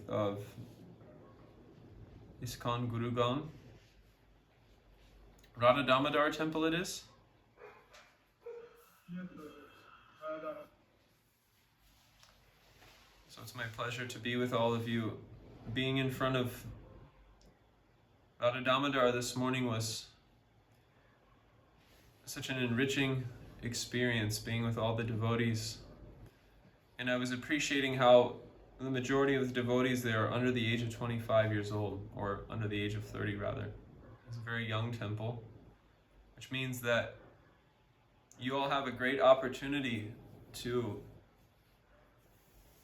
of ISKCON Gurugram. Radha Damodar Temple it is? So it's my pleasure to be with all of you. Being in front of Radha Damodar this morning was such an enriching experience, being with all the devotees. And I was appreciating how the majority of the devotees there are under the age of 25 years old, or under the age of 30 rather. It's a very young temple, which means that you all have a great opportunity to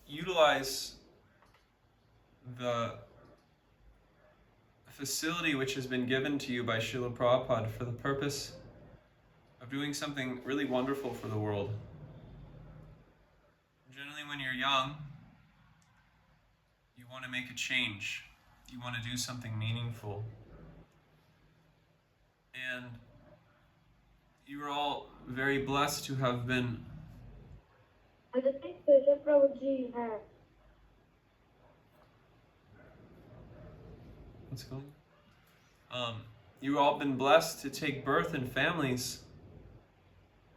utilize the facility which has been given to you by Srila Prabhupada for the purpose of doing something really wonderful for the world. Generally, when you're young, you want to make a change. You want to do something meaningful. And you are all very blessed to have been What's going on? You've all been blessed to take birth in families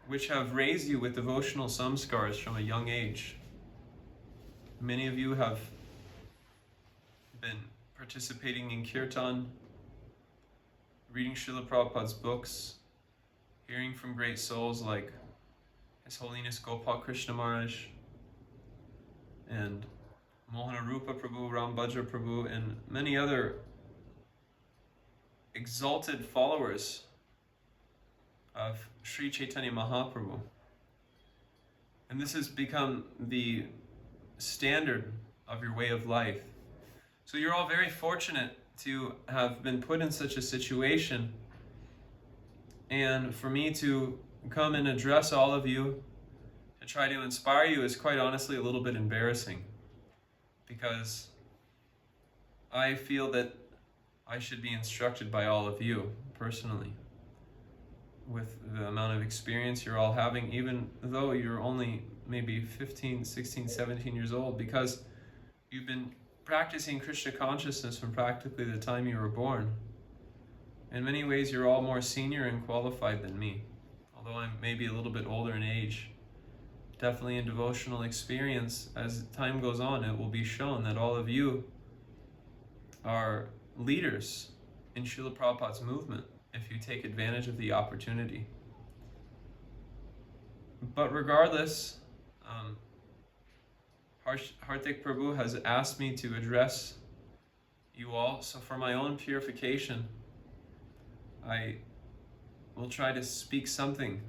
which have raised you with devotional samskars from a young age. Many of you have been participating in kirtan, reading Srila Prabhupada's books, hearing from great souls like His Holiness Gopal Krishna Maharaj and Mohana Rupa Prabhu, Ram Bhadra Prabhu, and many other exalted followers of Sri Chaitanya Mahaprabhu. And this has become the standard of your way of life. So you're all very fortunate to have been put in such a situation, and for me to come and address all of you, to try to inspire you, is quite honestly a little bit embarrassing, because I feel that I should be instructed by all of you personally, with the amount of experience you're all having, even though you're only maybe 15, 16, 17 years old, because you've been practicing Krishna consciousness from practically the time you were born. In many ways, you're all more senior and qualified than me, although I'm maybe a little bit older in age. Definitely in devotional experience, as time goes on, it will be shown that all of you are leaders in Srila Prabhupada's movement if you take advantage of the opportunity. But regardless, Hardik Prabhu has asked me to address you all, so for my own purification, I will try to speak something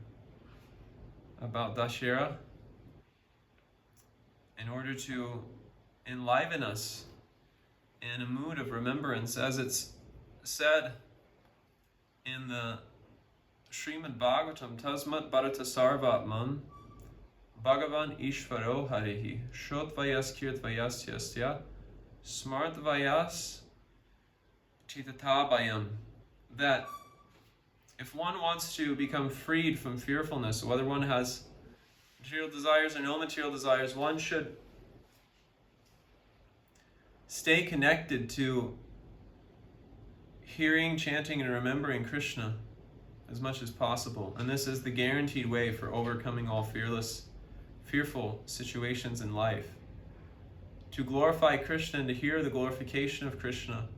about Dussehra in order to enliven us in a mood of remembrance, as it's said in the Srimad Bhagavatam, Tasmat Bharata Sarvatman Bhagavan Ishvaro Harihi Shotvayas Kirtvayas Yastya Smartvayas Chitatabayam. That if one wants to become freed from fearfulness, whether one has material desires or no material desires, one should stay connected to hearing, chanting, and remembering Krishna as much as possible. And this is the guaranteed way for overcoming all fearful situations in life. To glorify Krishna and to hear the glorification of Krishna.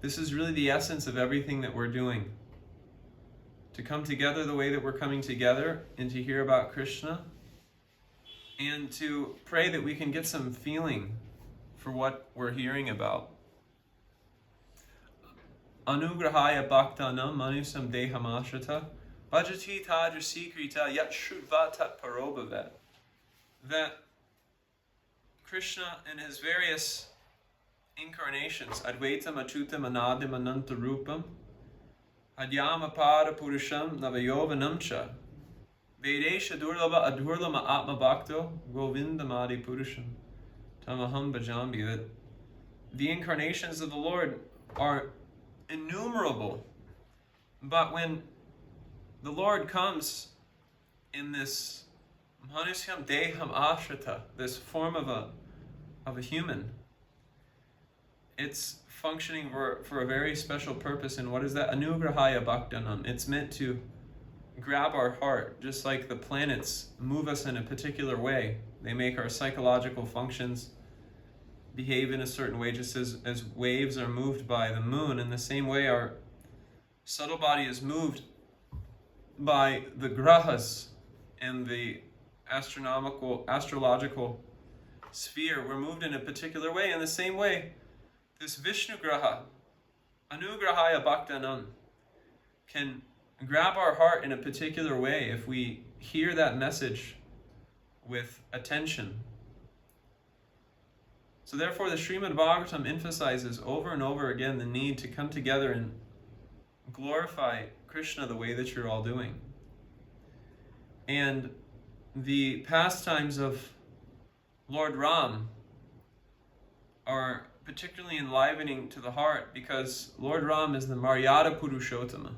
This is really the essence of everything that we're doing. To come together the way that we're coming together and to hear about Krishna, and to pray that we can get some feeling for what we're hearing about. Anugrahaya bhaktanam manusam dehamashrata bhajati tadrasikrita yat shrutva tat parobhavet. That Krishna in his various incarnations, Advaitam, Achutam, Anadim, Anantarupam, Adyama Pada Purusham, Navayovanam cha, Vedesha Durlava Adurlama Atma Bhakto, Govindamadi Purusham, Tamaham Bhajambi. That the incarnations of the Lord are innumerable, but when the Lord comes in this Manusyam Deham Ashrata, this form of a of a human. It's functioning for a very special purpose. And what is that? Anugrahaya bhaktanam. It's meant to grab our heart, just like the planets move us in a particular way. They make our psychological functions behave in a certain way, just as waves are moved by the moon. In the same way, our subtle body is moved by the grahas and the astrological sphere. We're moved in a particular way. In the same way, this Vishnu graha, Anugrahaya bhaktanam, can grab our heart in a particular way if we hear that message with attention. So therefore, the Srimad Bhagavatam emphasizes over and over again the need to come together and glorify Krishna the way that you're all doing. And the pastimes of Lord Ram are particularly enlivening to the heart because Lord Ram is the Maryada Purushottama.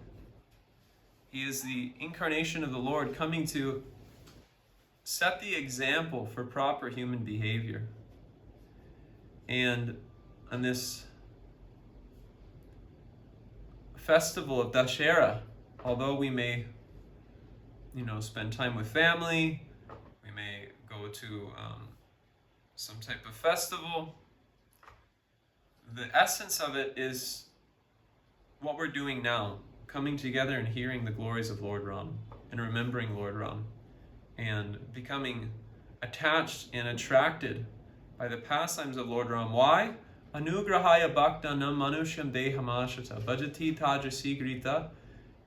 He is the incarnation of the Lord coming to set the example for proper human behavior. And on this festival of Dussehra, although we may, spend time with family, we may go to some type of festival, the essence of it is what we're doing now, coming together and hearing the glories of Lord Ram and remembering Lord Ram and becoming attached and attracted by the pastimes of Lord Ram. Why? Anugrahaya bhaktanam manusham dehamashata bhajati tajasigrita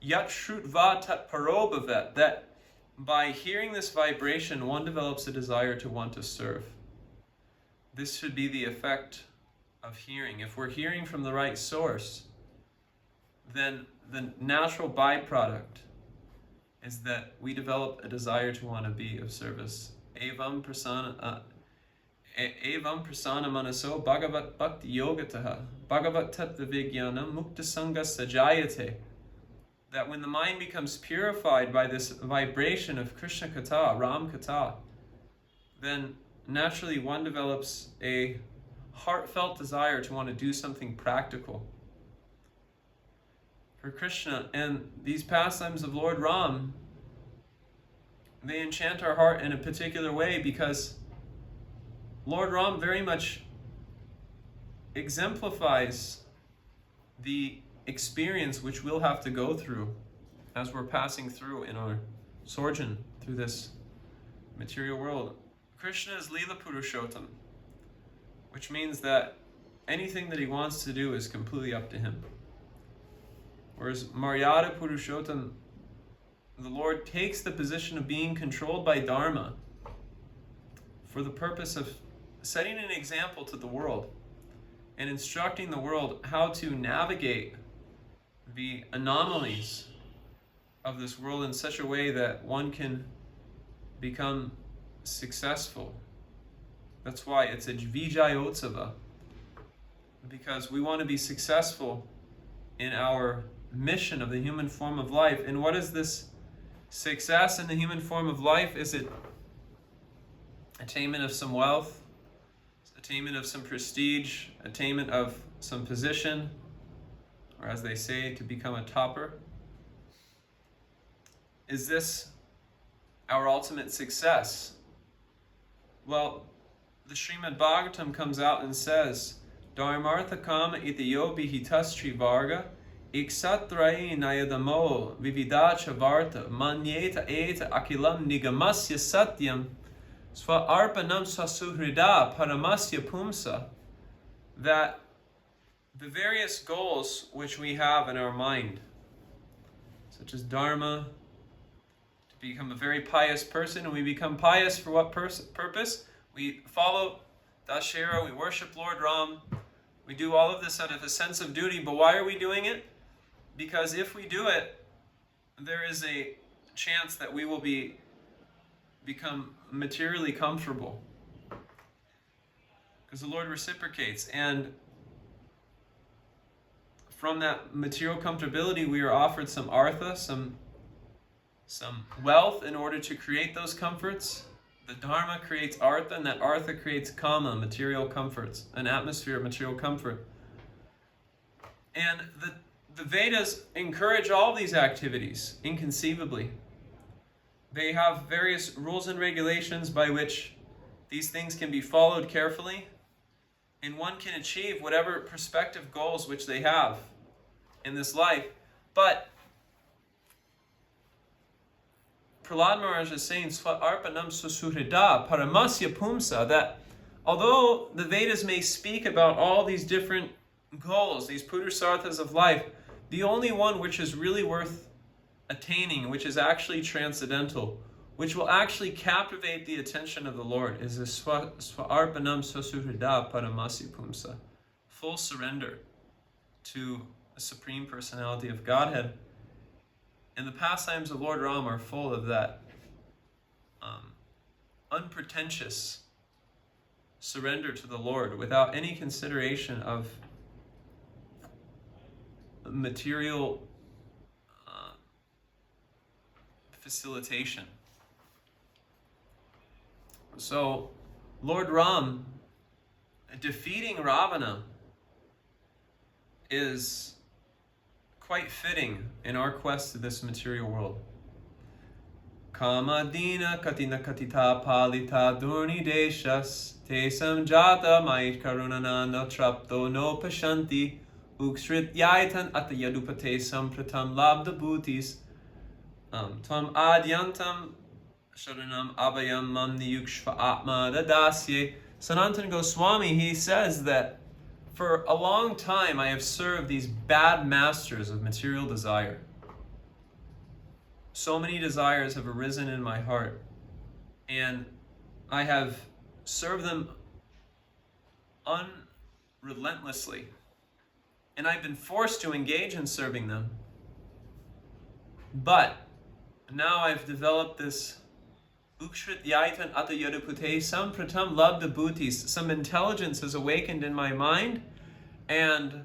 yat shrutva tat parobhavet. That by hearing this vibration, one develops a desire to want to serve. This should be the effect of hearing. If we're hearing from the right source, then the natural byproduct is that we develop a desire to want to be of service. Evam prasana manaso bhagavat bhakti yogataha bhagavat tattva vijnanam mukta sangha sajayate. That when the mind becomes purified by this vibration of Krishna Katha, Ram Katha, then naturally one develops a heartfelt desire to want to do something practical for Krishna. And these pastimes of Lord Ram, they enchant our heart in a particular way because Lord Ram very much exemplifies the experience which we'll have to go through as we're passing through in our sojourn through this material world. Krishna is Leela Purushottam, which means that anything that he wants to do is completely up to him. Whereas Maryada Purushottam, the Lord takes the position of being controlled by Dharma for the purpose of setting an example to the world and instructing the world how to navigate the anomalies of this world in such a way that one can become successful. That's why it's a Vijayotsava, because we want to be successful in our mission of the human form of life. And what is this success in the human form of life? Is it attainment of some wealth, attainment of some prestige, attainment of some position, or as they say, to become a topper? Is this our ultimate success? Well, the Srimad Bhagavatam comes out and says, Dharmartha kama itiyo bihitastri varga iksatrayi nayadamo vividacha varta manyeta eta akilam nigamasya satyam sva arpanam sasuhrida paramasya pumsa. That the various goals which we have in our mind, such as dharma, to become a very pious person, and we become pious for what purpose? We follow Dussehra, we worship Lord Ram, we do all of this out of a sense of duty. But why are we doing it? Because if we do it, there is a chance that we will become materially comfortable, because the Lord reciprocates, and from that material comfortability we are offered some artha, some wealth in order to create those comforts. the Dharma creates Artha, and that Artha creates Kama, material comforts, an atmosphere of material comfort. And the Vedas encourage all these activities, inconceivably. They have various rules and regulations by which these things can be followed carefully, and one can achieve whatever prospective goals which they have in this life. But Prahlad Maharaj is saying, Sva arpanam susurida paramasya pumsa, that although the Vedas may speak about all these different goals, these purusarthas of life, the only one which is really worth attaining, which is actually transcendental, which will actually captivate the attention of the Lord, is the Swarpanam Susurida Paramasya Pumsa, full surrender to the Supreme Personality of Godhead. And the pastimes of Lord Ram are full of that unpretentious surrender to the Lord without any consideration of material facilitation. So, Lord Ram defeating Ravana is quite fitting in our quest to this material world. Kamadina katina katita palita durni deshas te samjata mait karunana no trapto no pashanti ukshrit yaitan atayadupate sampratam labda bhutis tam adyantam sharanam abhayam mamni yukshva atma dadasye. Sanatana Goswami, he says that for a long time I have served these bad masters of material desire. So many desires have arisen in my heart, and I have served them unrelentlessly. And I've been forced to engage in serving them. But now I've developed this Ukshrit Yaitan Atayadupute Sampratam Labda Bhutis. Some intelligence has awakened in my mind, and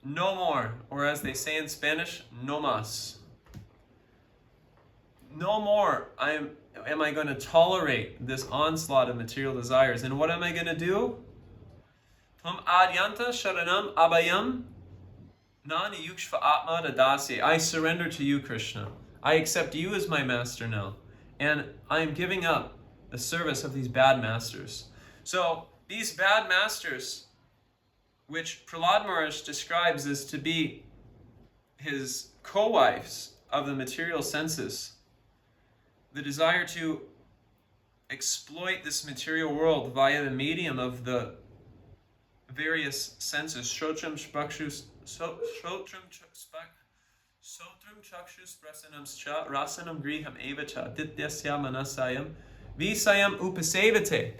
no more, or as they say in Spanish, no más. No more am I going to tolerate this onslaught of material desires. And what am I going to do? Tam adyanta sharanam abhayam nani yukshva atma dadasi. I surrender to you, Krishna. I accept you as my master now. And I am giving up the service of these bad masters. So these bad masters, which Prahlad Maharaj describes as to be his co-wives of the material senses, the desire to exploit this material world via the medium of the various senses, Shrotram Spakshus, Sotram Chakshus Prasanamscha Rasanam Griham Evacha Dityasya Manasayam Visayam Upasevate.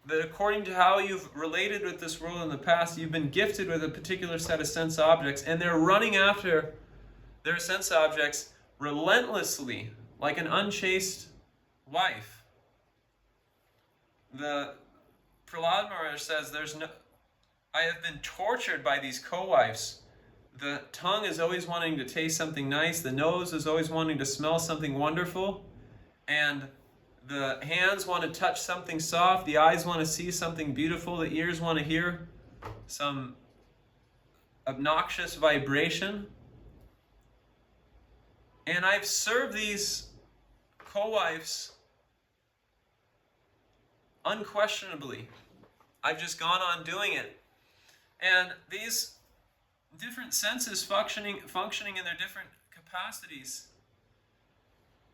That according to how you've related with this world in the past, you've been gifted with a particular set of sense objects, and they're running after their sense objects relentlessly, like an unchaste wife. The Prahlad Maharaj says, I have been tortured by these co-wives. The tongue is always wanting to taste something nice, the nose is always wanting to smell something wonderful, and the hands want to touch something soft, the eyes want to see something beautiful, the ears want to hear some obnoxious vibration. And I've served these co-wives unquestionably. I've just gone on doing it. And these different senses functioning in their different capacities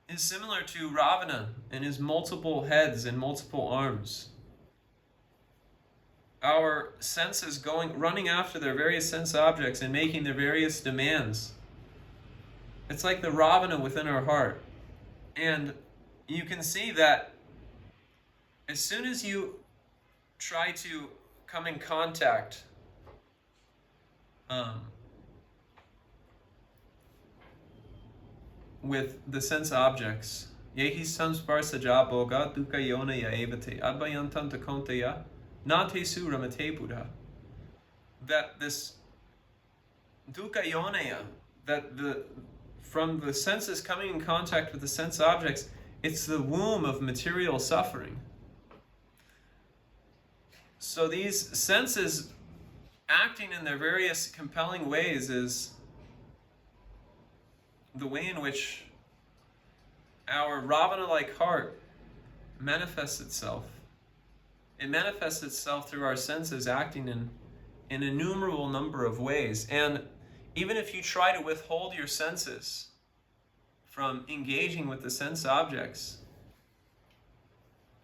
is similar to Ravana and his multiple heads and multiple arms. Our senses running after their various sense objects and making their various demands. It's like the Ravana within our heart. And you can see that as soon as you try to come in contact with the sense objects, yehi samsparsaja boga dukkha yona ya evate advayantam takonteya nate su ramate buddha. That this dukkha yonaya, that from the senses coming in contact with the sense objects, It's the womb of material suffering. So these senses acting in their various compelling ways is the way in which our Ravana-like heart manifests itself. It manifests itself through our senses acting in an innumerable number of ways. And even if you try to withhold your senses from engaging with the sense objects,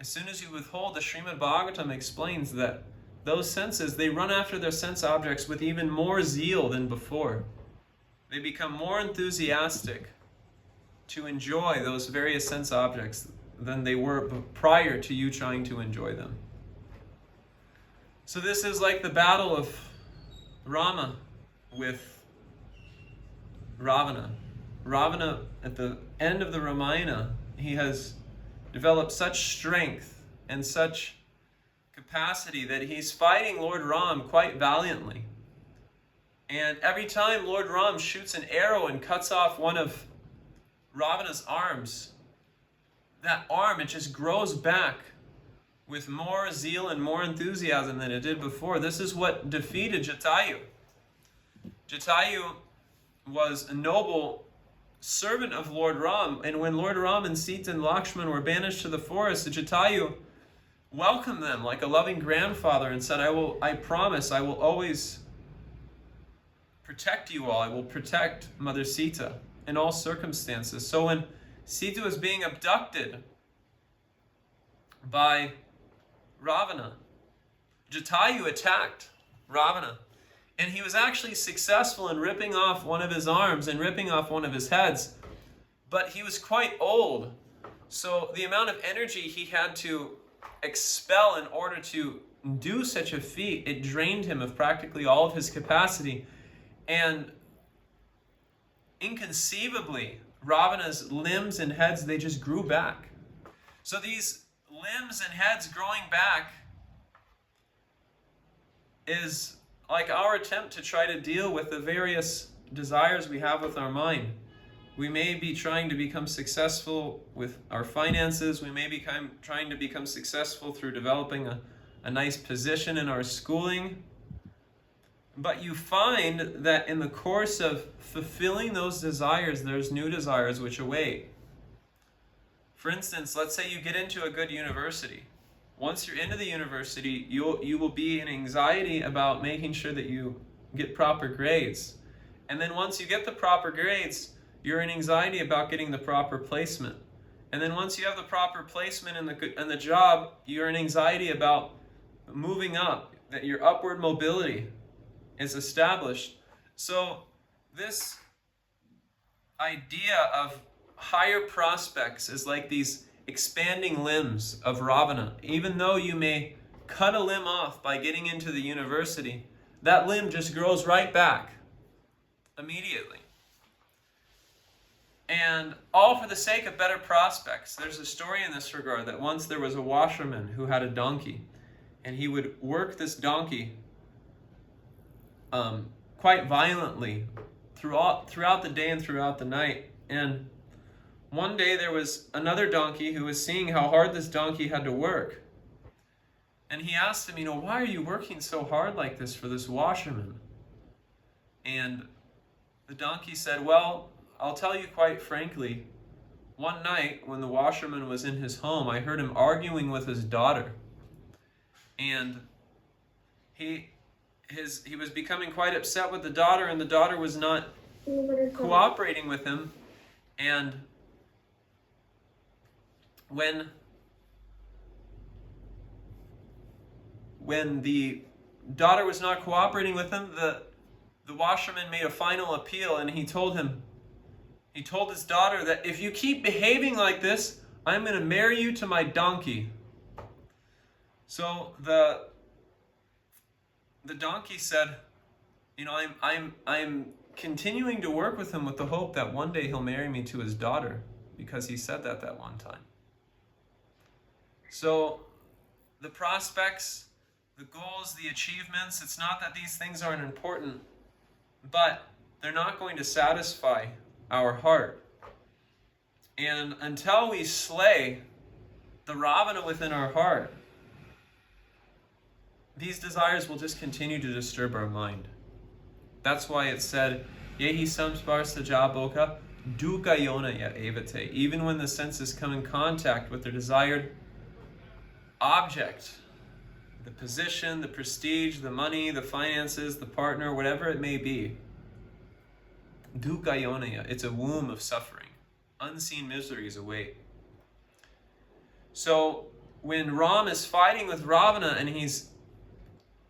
as soon as you withhold, the Srimad Bhagavatam explains that those senses, they run after their sense objects with even more zeal than before. They become more enthusiastic to enjoy those various sense objects than they were prior to you trying to enjoy them. So this is like the battle of Rama with Ravana. Ravana, at the end of the Ramayana, he has developed such strength and such capacity that he's fighting Lord Ram quite valiantly. And every time Lord Ram shoots an arrow and cuts off one of Ravana's arms, that arm, it just grows back with more zeal and more enthusiasm than it did before. This is what defeated Jatayu. Jatayu was a noble servant of Lord Ram, and when Lord Ram and Sita and Lakshman were banished to the forest, Jatayu welcomed them like a loving grandfather and said, I promise I will always protect you all. I will protect Mother Sita in all circumstances. So when Sita was being abducted by Ravana, Jatayu attacked Ravana. And he was actually successful in ripping off one of his arms and ripping off one of his heads. But he was quite old. So the amount of energy he had to expel in order to do such a feat, it drained him of practically all of his capacity. And inconceivably, Ravana's limbs and heads, they just grew back. So these limbs and heads growing back is like our attempt to try to deal with the various desires we have with our mind. We may be trying to become successful with our finances. We may be trying to become successful through developing a nice position in our schooling. But you find that in the course of fulfilling those desires, there's new desires which await. For instance, let's say you get into a good university. Once you're into the university, you will be in anxiety about making sure that you get proper grades. And then once you get the proper grades, you're in anxiety about getting the proper placement. And then once you have the proper placement in the job, you're in anxiety about moving up, that your upward mobility is established. So this idea of higher prospects is like these expanding limbs of Ravana. Even though you may cut a limb off by getting into the university, that limb just grows right back immediately. And all for the sake of better prospects. There's a story in this regard that once there was a washerman who had a donkey, and he would work this donkey quite violently throughout the day and throughout the night. And one day there was another donkey who was seeing how hard this donkey had to work. And he asked him, why are you working so hard like this for this washerman? And the donkey said, well, I'll tell you quite frankly, one night when the washerman was in his home, I heard him arguing with his daughter. And he was becoming quite upset with the daughter, and the daughter was not cooperating with him. And when the daughter was not cooperating with him, the washerman made a final appeal, and he told his daughter that if you keep behaving like this, I'm going to marry you to my donkey. So the donkey said, I'm continuing to work with him with the hope that one day he'll marry me to his daughter, because he said that one time. So the prospects, the goals, the achievements, it's not that these things aren't important, but they're not going to satisfy our heart. And until we slay the Ravana within our heart, these desires will just continue to disturb our mind. That's why it said, Yehi samsparsa jaboka dukkha yonaya evate. Even when the senses come in contact with their desired object, the position, the prestige, the money, the finances, the partner, whatever it may be, dukkha yonaya, it's a womb of suffering. Unseen miseries await. So when Ram is fighting with Ravana and he's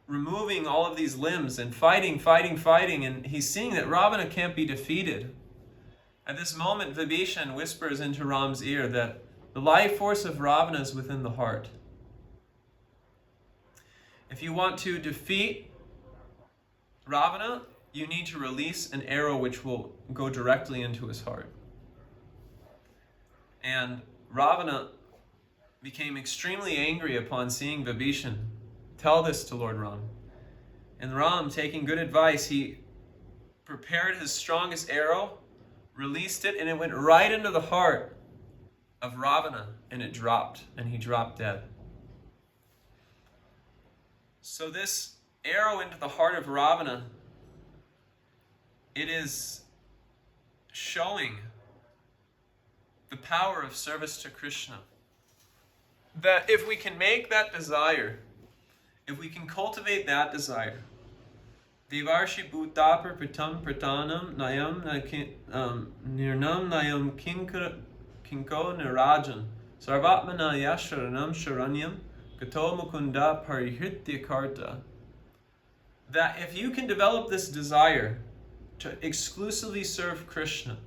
removing all of these limbs and fighting, and he's seeing that Ravana can't be defeated, at this moment Vibhishan whispers into Ram's ear that the life force of Ravana is within the heart. If you want to defeat Ravana, you need to release an arrow which will go directly into his heart. And Ravana became extremely angry upon seeing Vibhishan tell this to Lord Ram. And Ram, taking good advice, he prepared his strongest arrow, released it, and it went right into the heart of Ravana, and it dropped, and he dropped dead. So this arrow into the heart of Ravana, it is showing the power of service to Krishna. That if we can make that desire, if we can cultivate that desire, Devarshi Bhutapar Pritam Pratanam Nayam Nirnam Nayam Kinko Nirajan Sarvatmana Yasharanam Sharanyam Gato Mukunda Parihritya Karta. That if you can develop this desire to exclusively serve Krishna,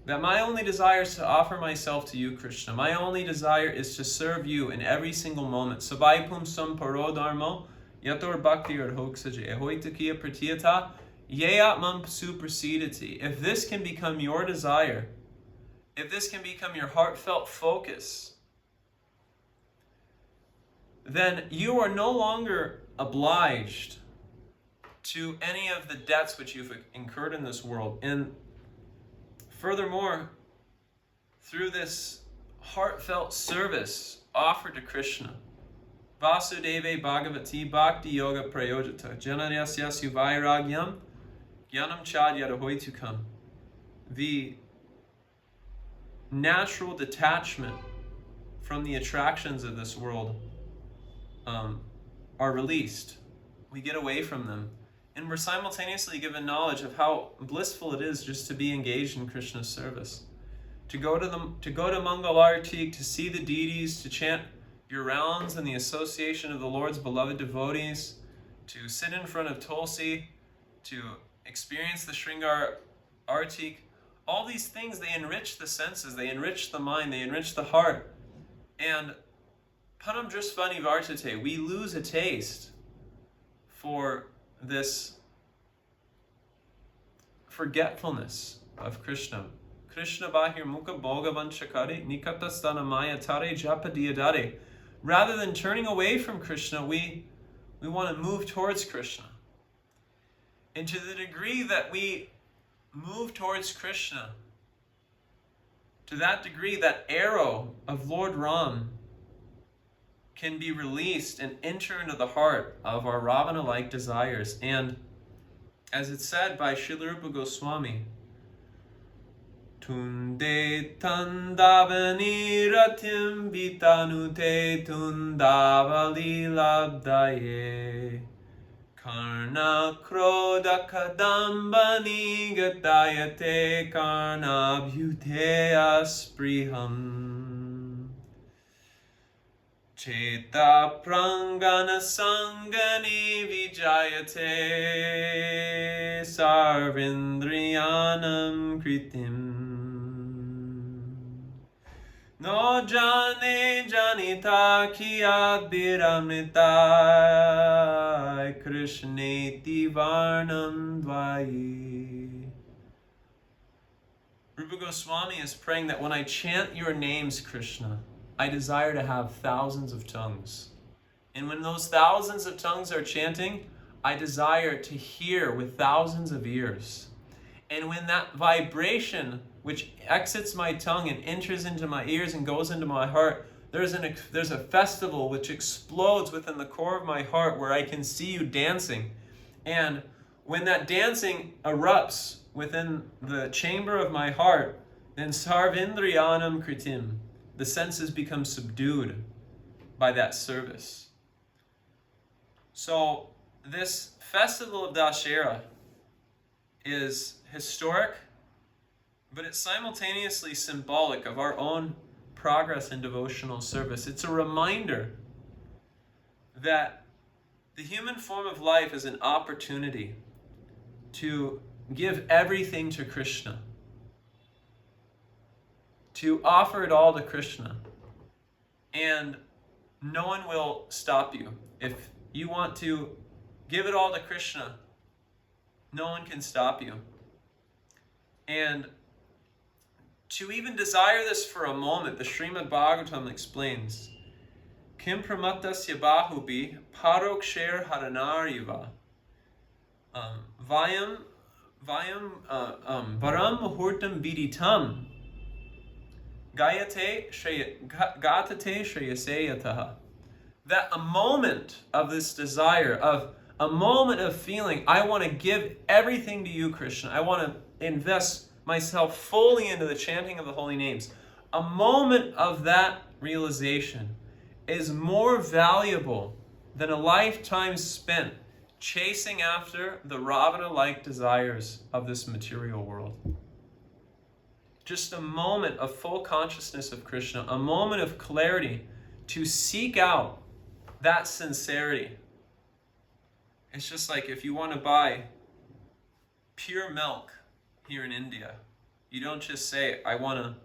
that my only desire is to offer myself to you, Krishna. My only desire is to serve you in every single moment. Sabai pum sam paro dharmo, yator bhakti arhoksaje, ehoitakiya pratiyata, yeatmam supersediti. If this can become your desire, if this can become your heartfelt focus, then you are no longer obliged to any of the debts which you've incurred in this world. And furthermore, through this heartfelt service offered to Krishna, Vasudeve Bhagavati Bhakti Yoga Prayojata Janaryasyasya Vairagyam Gyanam Chad Yadahoitukam. The natural detachment from the attractions of this world are released. We get away from them. And we're simultaneously given knowledge of how blissful it is just to be engaged in Krishna's service. To go to Mangalartik, to see the deities, to chant your rounds in the association of the Lord's beloved devotees, to sit in front of Tulsi, to experience the Shringar Artik. All these things, they enrich the senses, they enrich the mind, they enrich the heart. And Param Drisvani Vartate, we lose a taste for this forgetfulness of Krishna. Krishna bahir mukha bhogavan shakari nikatastana maya tare japadiyadare. Rather than turning away from Krishna, we want to move towards Krishna. And to the degree that we move towards Krishna, to that degree that arrow of Lord Ram can be released and enter into the heart of our Ravana-like desires. And as it's said by Srila Rupa Goswami, Tunde tandavani ratim vitanute tundavali labdaye karna kroda kadambani gatayate karna bhuteya spriham Cheta prangana sangani vijayate sarvindriyanam kritim No jane janita kiyat biramnitai krishneti varnam dvayi. Rupa Goswami is praying that when I chant your names, Krishna, I desire to have thousands of tongues. And when those thousands of tongues are chanting, I desire to hear with thousands of ears. And when that vibration, which exits my tongue and enters into my ears and goes into my heart, there's a festival which explodes within the core of my heart where I can see you dancing. And when that dancing erupts within the chamber of my heart, then sarvindriyanam kritim, the senses become subdued by that service. So this festival of Dussehra is historic, but it's simultaneously symbolic of our own progress in devotional service. It's a reminder that the human form of life is an opportunity to give everything to Krishna, to offer it all to Krishna, and no one will stop you. If you want to give it all to Krishna, no one can stop you. And to even desire this for a moment, the Srimad Bhagavatam explains, Kim pramattasya bahubi paroksher haranariva vayam varam muhurtam viditam gatate shreyaseyataha. That a moment of this desire, of a moment of feeling, I want to give everything to you, Krishna. I want to invest myself fully into the chanting of the holy names. A moment of that realization is more valuable than a lifetime spent chasing after the Ravana-like desires of this material world. Just a moment of full consciousness of Krishna, a moment of clarity to seek out that sincerity. It's just like if you want to buy pure milk here in India, you don't just say, I want to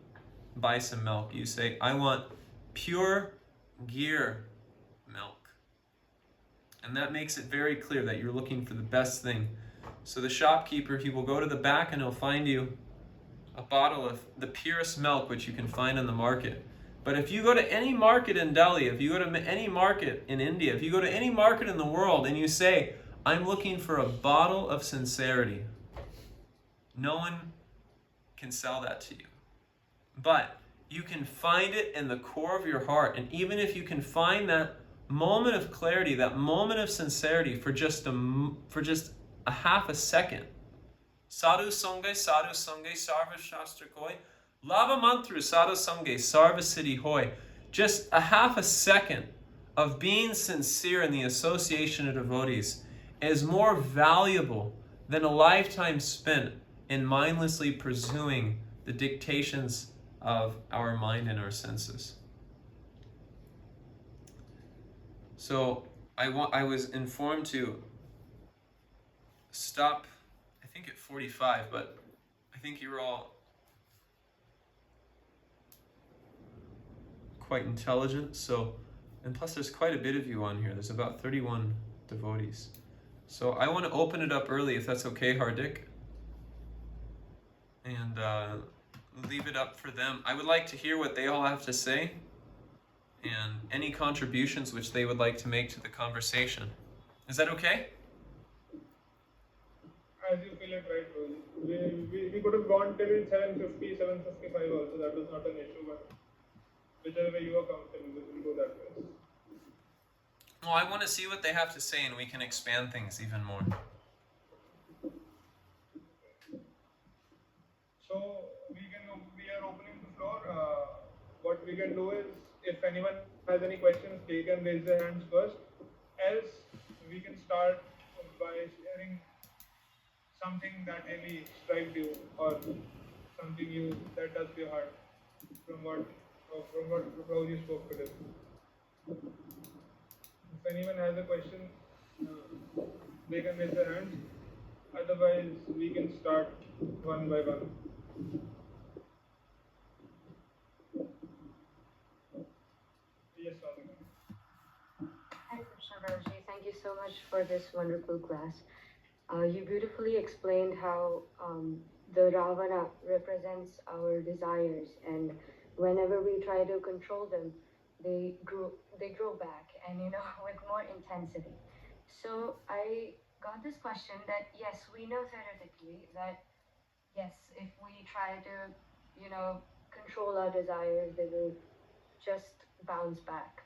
buy some milk. You say, I want pure ghee milk. And that makes it very clear that you're looking for the best thing. So the shopkeeper, he will go to the back and he'll find you a bottle of the purest milk which you can find on the market. But if you go to any market in Delhi, if you go to any market in India, if you go to any market in the world and you say, I'm looking for a bottle of sincerity, no one can sell that to you. But you can find it in the core of your heart. And even if you can find that moment of clarity, that moment of sincerity for just a half a second, sadhu sange, sarva shastra koi, lava mantru sadhu sange, sarva siddhi hoy. Just a half a second of being sincere in the association of devotees is more valuable than a lifetime spent in mindlessly pursuing the dictations of our mind and our senses. So I was informed to stop, I think at 45, but I think you're all quite intelligent. So, and plus there's quite a bit of you on here. There's about 31 devotees. So I want to open it up early, if that's okay, Hardik, and leave it up for them. I would like to hear what they all have to say and any contributions which they would like to make to the conversation. Is that okay? As you feel it right, Rohit. We could have gone till 7:50, 7:55 also. That was not an issue, but whichever way you are comfortable with, we'll go that way. Well, I want to see what they have to say and we can expand things even more. So we are opening the floor. What we can do is, if anyone has any questions, they can raise their hands first. Else, we can start by sharing something that really strikes you or something that touched your heart from what Prabhuji spoke today. If anyone has a question, they can raise their hands. Otherwise, we can start one by one. Yes, Swami. Hi, Krishna Prabhuji. Thank you so much for this wonderful class. You beautifully explained how the Ravana represents our desires, and whenever we try to control them, they grow back, and with more intensity. So I got this question that yes, we know theoretically that yes, if we try to, control our desires, they will just bounce back.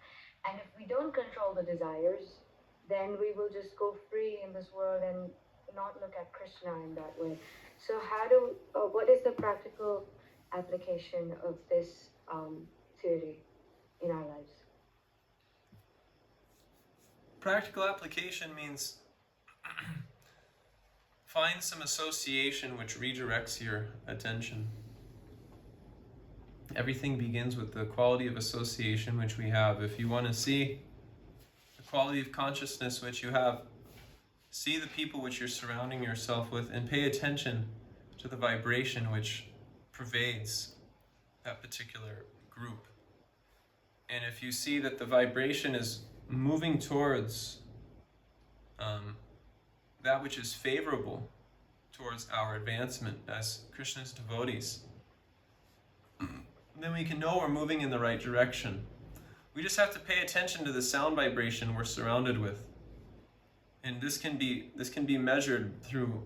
And if we don't control the desires, then we will just go free in this world and not look at Krishna in that way. So, what is the practical application of this theory in our lives? Practical application means find some association which redirects your attention. Everything begins with the quality of association which we have. If you want to see the quality of consciousness which you have, see the people which you're surrounding yourself with and pay attention to the vibration which pervades that particular group. And if you see that the vibration is moving towards that which is favorable towards our advancement as Krishna's devotees, then we can know we're moving in the right direction. We just have to pay attention to the sound vibration we're surrounded with. And this can be measured through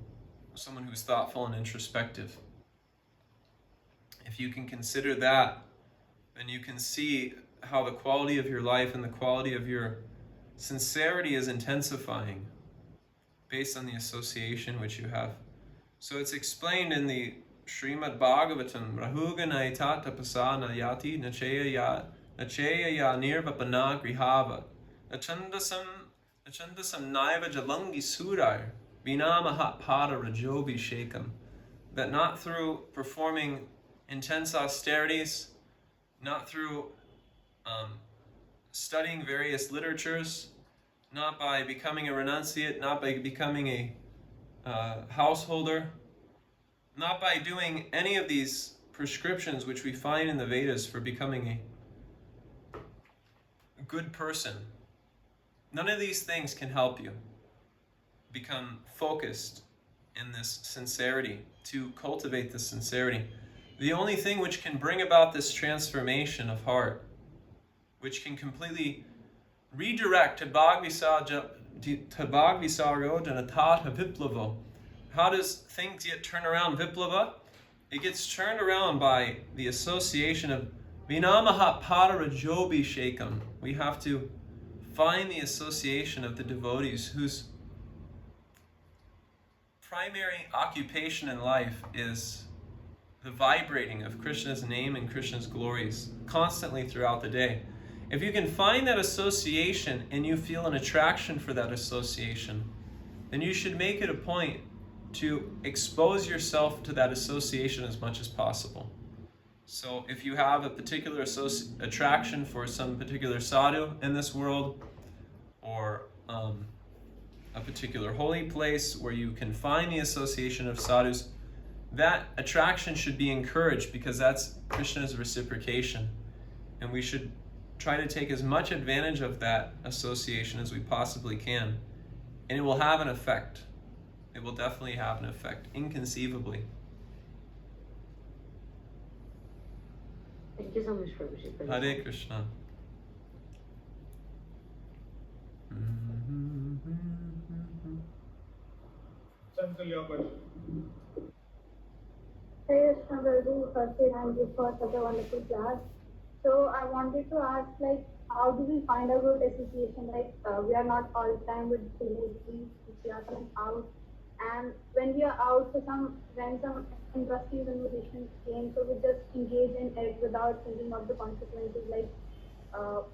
someone who's thoughtful and introspective. If you can consider that, then you can see how the quality of your life and the quality of your sincerity is intensifying based on the association which you have. So it's explained in the Srimad Bhagavatam, Rahugana Tata Pasana Yati Nacheya Ya Nirvapana Grihava Nachandasam Naiva Jalangi Surai Vinamahat Pada Rajobi Shekam. That not through performing intense austerities, not through studying various literatures, not by becoming a renunciate, not by becoming a householder, not by doing any of these prescriptions which we find in the Vedas for becoming a good person. None of these things can help you become focused in this sincerity, to cultivate this sincerity. The only thing which can bring about this transformation of heart, which can completely redirect to Bhagvisaro Janatata Viplavo. How does things get turned around, Viplava? It gets turned around by the association of Vinamahat Padarajobi Shekam. We have to find the association of the devotees whose primary occupation in life is the vibrating of Krishna's name and Krishna's glories constantly throughout the day. If you can find that association and you feel an attraction for that association, then you should make it a point to expose yourself to that association as much as possible. So if you have a particular attraction for some particular sadhu in this world, or a particular holy place where you can find the association of sadhus, that attraction should be encouraged, because that's Krishna's reciprocation. And we should try to take as much advantage of that association as we possibly can. And it will have an effect. It will definitely have an effect, inconceivably. Thank you so much, Prabhuji. Hare Krishna. Senthil, your question. Hey, Krishna Prabhu, firstly, thank you for such a wonderful class. So I wanted to ask, how do we find a good association? We are not all the time with devotees, we are coming out. And when we are out, when some interesting conversation came, so we just engage in it without thinking of the consequences,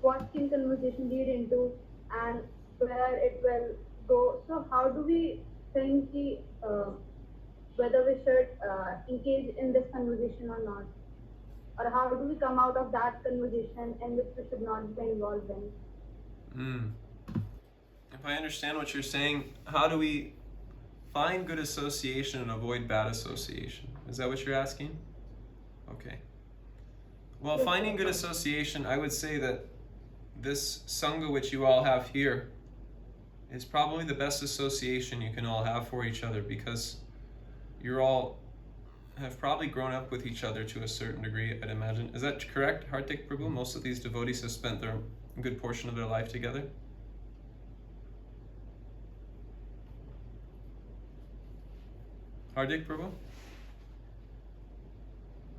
what can conversation lead into and where it will go. So how do we think whether we should engage in this conversation or not? Or how do we come out of that conversation in which we should not be involved in? If I understand what you're saying, how do we find good association and avoid bad association? Is that what you're asking? Okay. Well, finding good association, I would say that this Sangha which you all have here is probably the best association you can all have for each other, because you're all have probably grown up with each other to a certain degree, I'd imagine. Is that correct, Hardik Prabhu? Most of these devotees have spent their good portion of their life together? Hardik Prabhu?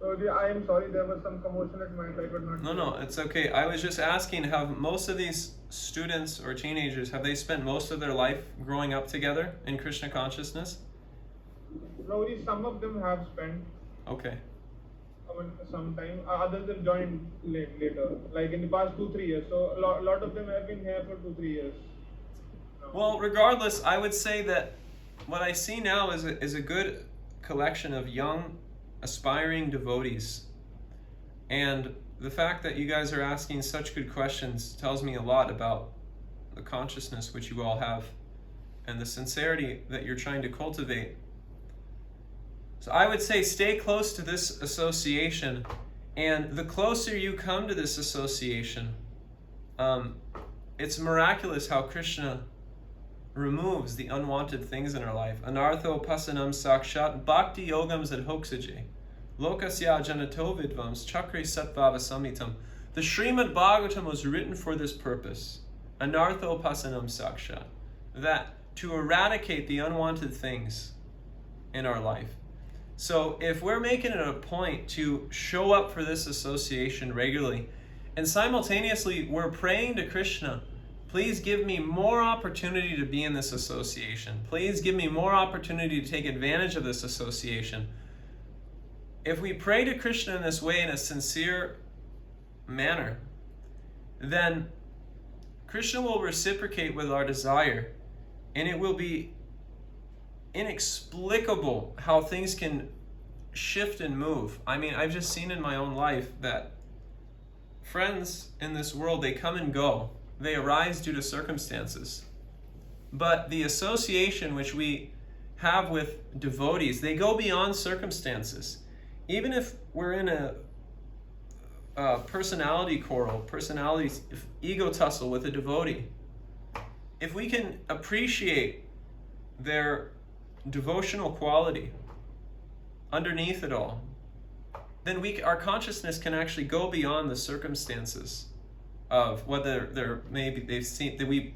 I am sorry, there was some commotion at my side, but not. No, it's okay. I was just asking, have most of these students or teenagers, have they spent most of their life growing up together in Krishna consciousness? No, some of them have spent Okay. some time. Others have joined later, like in the past 2-3 years. So a lot of them have been here for 2-3 years. Well, regardless, I would say that what I see now is a good collection of young, aspiring devotees. And the fact that you guys are asking such good questions tells me a lot about the consciousness which you all have and the sincerity that you're trying to cultivate. So I would say stay close to this association, and the closer you come to this association, it's miraculous how Krishna removes the unwanted things in our life. Anartho pasanam sakshat bhakti yogam zadhoksaje lokasya janato vidvams chakri satvava samitam. The Srimad Bhagavatam was written for this purpose. Anartho pasanam sakshat. That to eradicate the unwanted things in our life. So if we're making it a point to show up for this association regularly, and simultaneously we're praying to Krishna, please give me more opportunity to be in this association. Please give me more opportunity to take advantage of this association. If we pray to Krishna in this way, in a sincere manner, then Krishna will reciprocate with our desire, and it will be inexplicable how things can shift and move. I mean, I've just seen in my own life that friends in this world, they come and go. They arise due to circumstances. But the association which we have with devotees, they go beyond circumstances. Even if we're in a personality quarrel, personality ego tussle with a devotee, if we can appreciate their devotional quality underneath it all, then our consciousness can actually go beyond the circumstances of whether we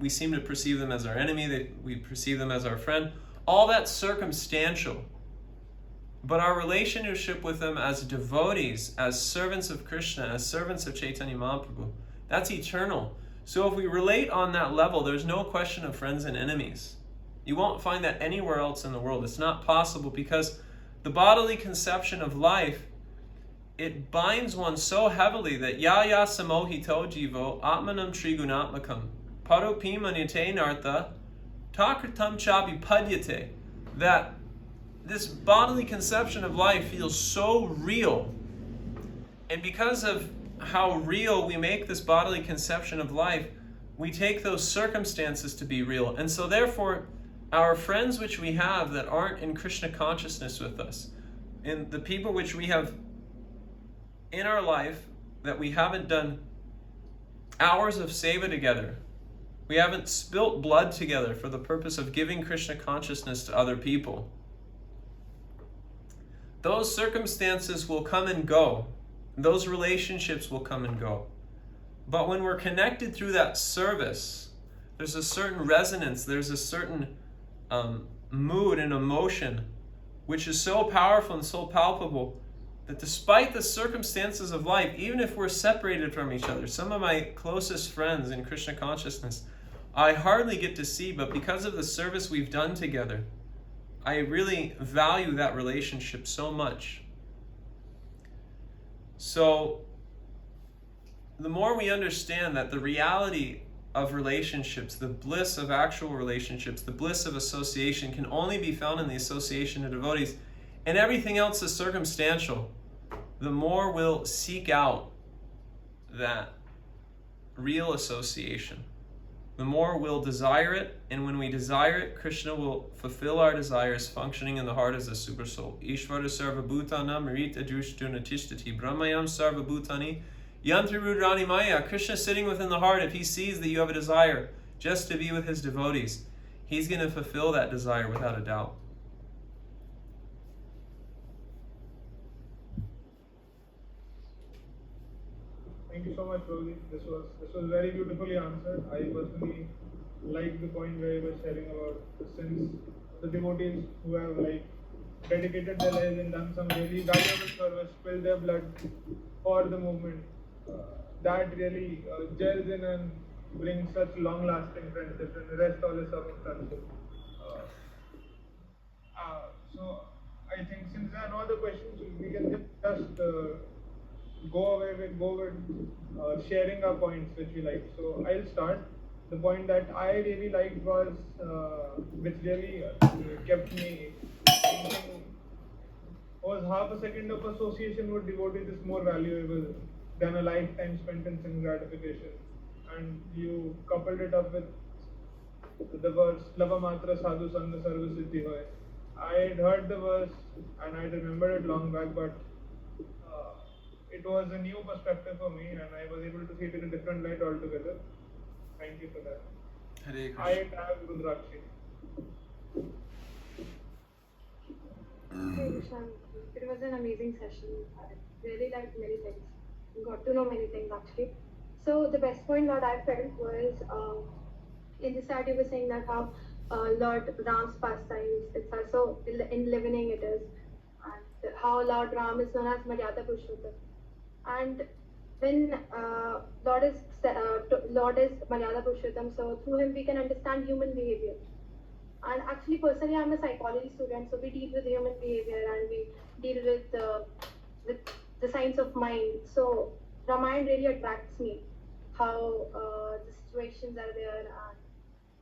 seem to perceive them as our enemy, we perceive them as our friend. All that's circumstantial. But our relationship with them as devotees, as servants of Krishna, as servants of Chaitanya Mahaprabhu, that's eternal. So if we relate on that level, there's no question of friends and enemies. You won't find that anywhere else in the world. It's not possible, because the bodily conception of life, it binds one so heavily that ya samohito jivo atmanam trigunatmakam paropi manyate nartha takritam chabi padyate, that this bodily conception of life feels so real. And because of how real we make this bodily conception of life, we take those circumstances to be real. And so therefore, our friends which we have that aren't in Krishna consciousness with us, and the people which we have in our life that we haven't done hours of seva together, we haven't spilt blood together for the purpose of giving Krishna consciousness to other people, those circumstances will come and go. Those relationships will come and go. But when we're connected through that service, there's a certain resonance, there's a certain mood and emotion which is so powerful and so palpable that despite the circumstances of life, even if we're separated from each other, some of my closest friends in Krishna consciousness, I hardly get to see, but because of the service we've done together, I really value that relationship so much. So, the more we understand that the reality of relationships, the bliss of actual relationships, the bliss of association can only be found in the association of devotees, and everything else is circumstantial, the more we'll seek out that real association. The more we'll desire it, and when we desire it, Krishna will fulfill our desires, functioning in the heart as a super soul. Ishvara sarva bhutanam rita drushtuna tishtati brahmayam sarva bhutani yantri rudrani maya. Krishna is sitting within the heart. If he sees that you have a desire just to be with his devotees, he's going to fulfill that desire without a doubt. Thank you so much, Prabhuji. This was very beautifully answered. I personally like the point where you were sharing about the sins of the devotees who have dedicated their lives and done some really valuable service, spilled their blood for the movement. That really gels in and brings such long-lasting friendships and rest all the circumstances. Uh, so I think since there are no other questions, we can just go with sharing our points which we like. So I'll start. The point that I really liked was which really kept me thinking was half a second of association with devotee is more valuable than a lifetime spent in sin gratification. And you coupled it up with the verse Lava Matra Sadhu Sangha Sarva Siddhi Hoy. I had heard the verse and I remembered it long back, but uh, it was a new perspective for me and I was able to see it in a different light altogether. Thank you for that. Hare I Krishna. have Rudrakshi. Hey, Vishal, it was an amazing session. I really liked many things. Got to know many things actually. So the best point that I felt was in the start you were saying that how Lord Ram's pastimes it's also enlivening it is, and how Lord Ram is known as Maryada Purushottam. And when Lord is Maryada Purushottam, so through him we can understand human behavior. And actually, personally, I'm a psychology student, so we deal with human behavior and we deal with the science of mind. So Ramayana really attracts me. How the situations are there and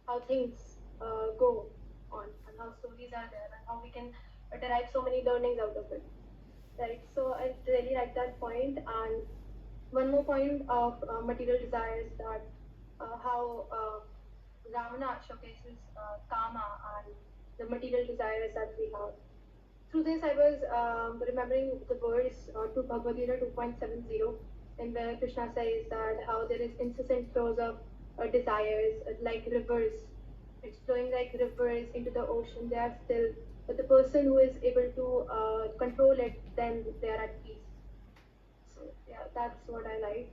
how things go on and how stories are there and how we can derive so many learnings out of it. Right. So I really like that point. And one more point of material desires that how Ravana showcases Kama and the material desires that we have. Through this, I was remembering the verse to Bhagavad Gita 2.70, in where Krishna says that how there is incessant flows of desires like rivers. It's flowing like rivers into the ocean. They are still, but the person who is able to control it, then they are at peace. So yeah, that's what I like.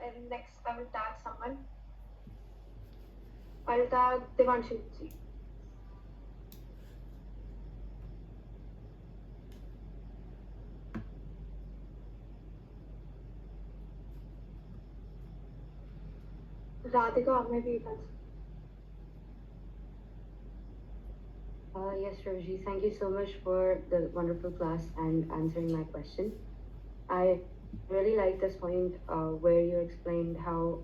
And next, I will tag someone. I'll tag Devanshu. Radhika, maybe that's. Yes, Roji, thank you so much for the wonderful class and answering my question. I really like this point where you explained how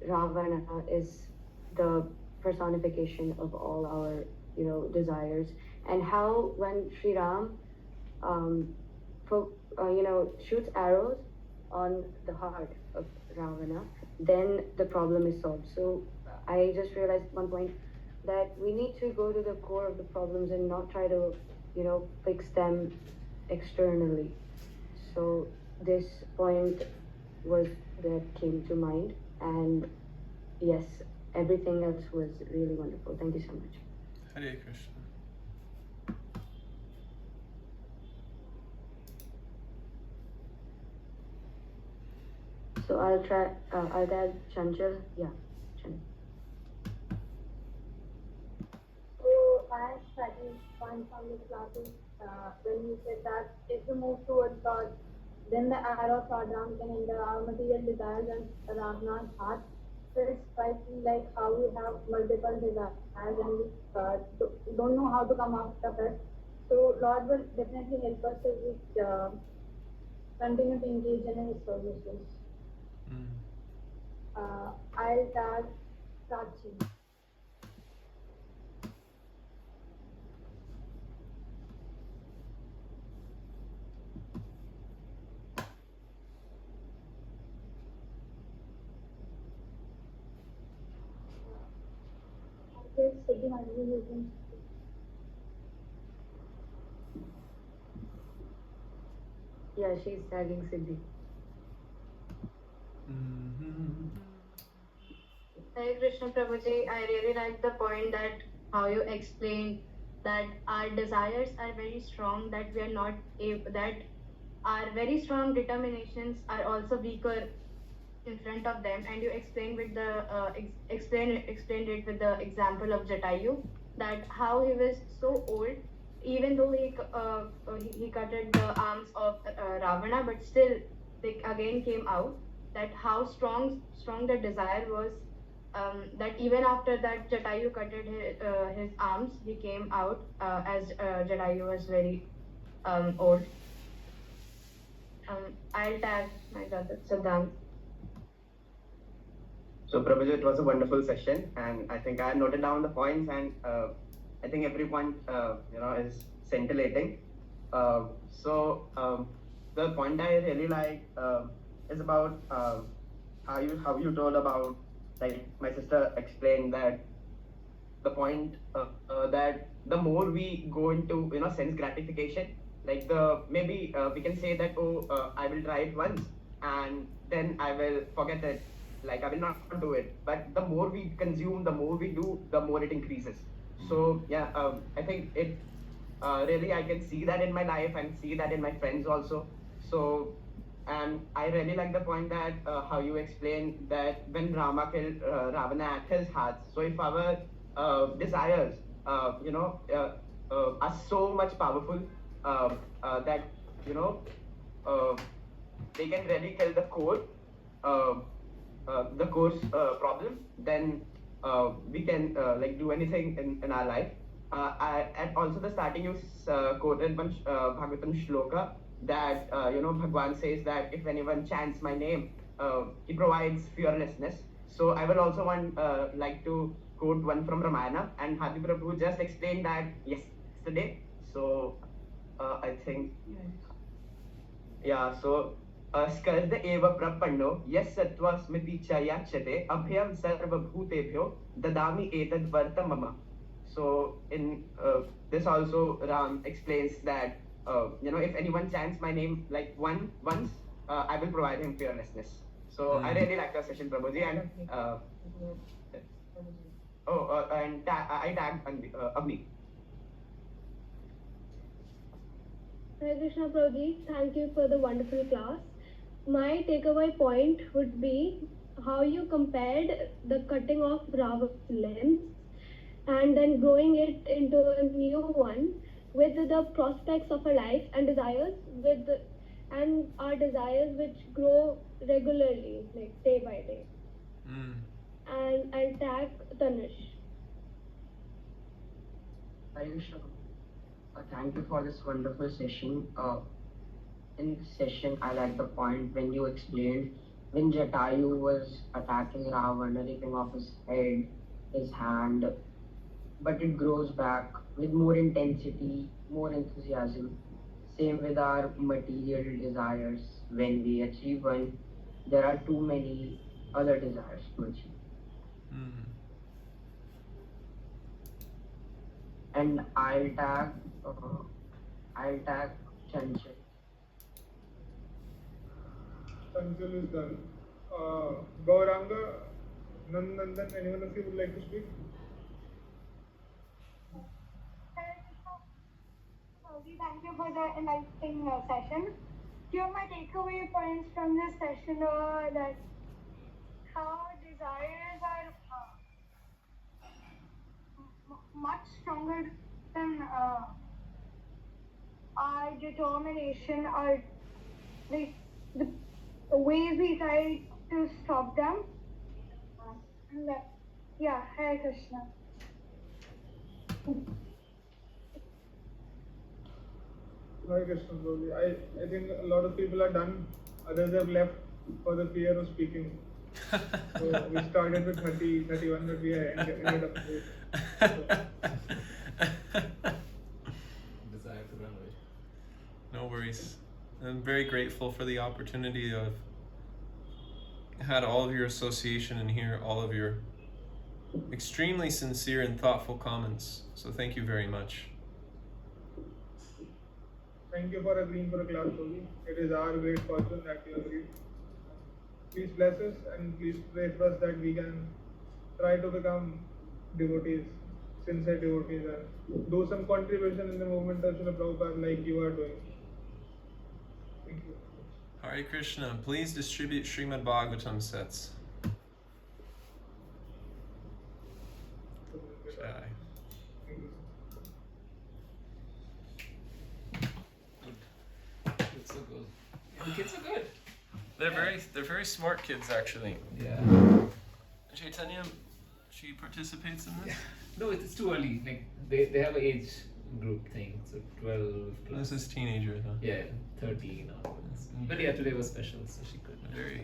Ravana is the personification of all our, desires, and how when Sri Ram, shoots arrows on the heart of Ravana, then the problem is solved. So I just realized one point that we need to go to the core of the problems and not try to, fix them externally. So this point was that came to mind, and yes, everything else was really wonderful. Thank you so much. Hare Krishna. So I'll try. I'll tell Chanchal. Yeah, Chanchal. So I studied one from the classes when you said that if you move towards God, then the arrow of Radham can enter our material desires and Ravana's heart. So it's quite like how we have multiple desires and we don't know how to come out of it. So Lord will definitely help us if we continue to engage in His services. I'll tag Prachi. Yes, Siddhi might be using. Yeah, she's tagging Siddhi. Hare Krishna Prabhuji, I really like the point that how you explained that our desires are very strong, that we are not able, that our very strong determinations are also weaker in front of them, and you explained with the explained it with the example of Jatayu, that how he was so old even though he cutted the arms of Ravana, but still they again came out. That how strong the desire was. That even after that Jatayu cutted his arms, he came out as Jatayu was very old. I'll tag my brother Siddhant. So, Prabhuji, it was a wonderful session, and I think I noted down the points, and I think every point, is scintillating. The point I really like is about how you told about, like my sister explained, that the point that the more we go into sense gratification, like the maybe we can say that, I will try it once and then I will forget it, like I will not do it. But the more we consume, the more we do, the more it increases. So yeah, I think it really, I can see that in my life and see that in my friends also. So, and I really like the point that how you explain that when Rama killed Ravana at his heart. So if our desires, are so much powerful that uh, they can really kill uh, the core problem, then we can like do anything in our life. And also the starting you quoted one Bhagavatam shloka that Bhagwan says that if anyone chants my name, he provides fearlessness. So I will also want like to quote one from Ramayana, and Hadi Prabhu just explained that yesterday. So I think so स्कर्द एव प्रपन्नो यस्सत्त्वा स्मृति च याच्यते अभयं सर्वभूतेभ्यो ददामि एतद् वर्तं मम. So in this also Ram explains that if anyone chants my name like once, I will provide him fearlessness. So I really like the session, Prabhuji, and I tagged Agni. Hare Krishna Prabhuji, thank you for the wonderful class. My takeaway point would be how you compared the cutting off Ravana's limbs and then growing it into a new one with the prospects of our life and desires and our desires which grow regularly, like day by day. And I'll tag Tanush. Ayush, thank you for this wonderful session. In this session, I like the point when you explained when Jatayu was attacking Ravana, ripping off his head, his hand, but it grows back with more intensity, more enthusiasm. Same with our material desires. When we achieve one, there are too many other desires to achieve. And I'll tag Chanchal. Chanchal is done. Gauranga, Nandan, anyone of you would like to speak? Thank you for the enlightening session. Few of my takeaway points from this session are that how desires are much stronger than our determination or the ways we try to stop them. Hare Krishna. Hare Krishna, Prabhuji. I think a lot of people are done. Others have left for the fear of speaking. So we started with 30, 31, but we ended up with. Desire to run away. No worries. I'm very grateful for the opportunity of had all of your association and hear all of your extremely sincere and thoughtful comments. So thank you very much. Thank you for agreeing for a class, Prabhuji. It is our great fortune that you agreed. Please bless us and please pray for us that we can try to become devotees, sincere devotees, and do some contribution in the movement of Srila Prabhupada like you are doing. Thank you. Hare Krishna, please distribute Srimad Bhagavatam sets. Jai. The kids are good. They're very smart kids actually. Yeah. Chaitanya, she participates in this. No, it's too early. Like they have an age group thing, so 12 plus. This is teenagers, huh? Yeah, 13 onwards. But yeah, today was special, so she could. Very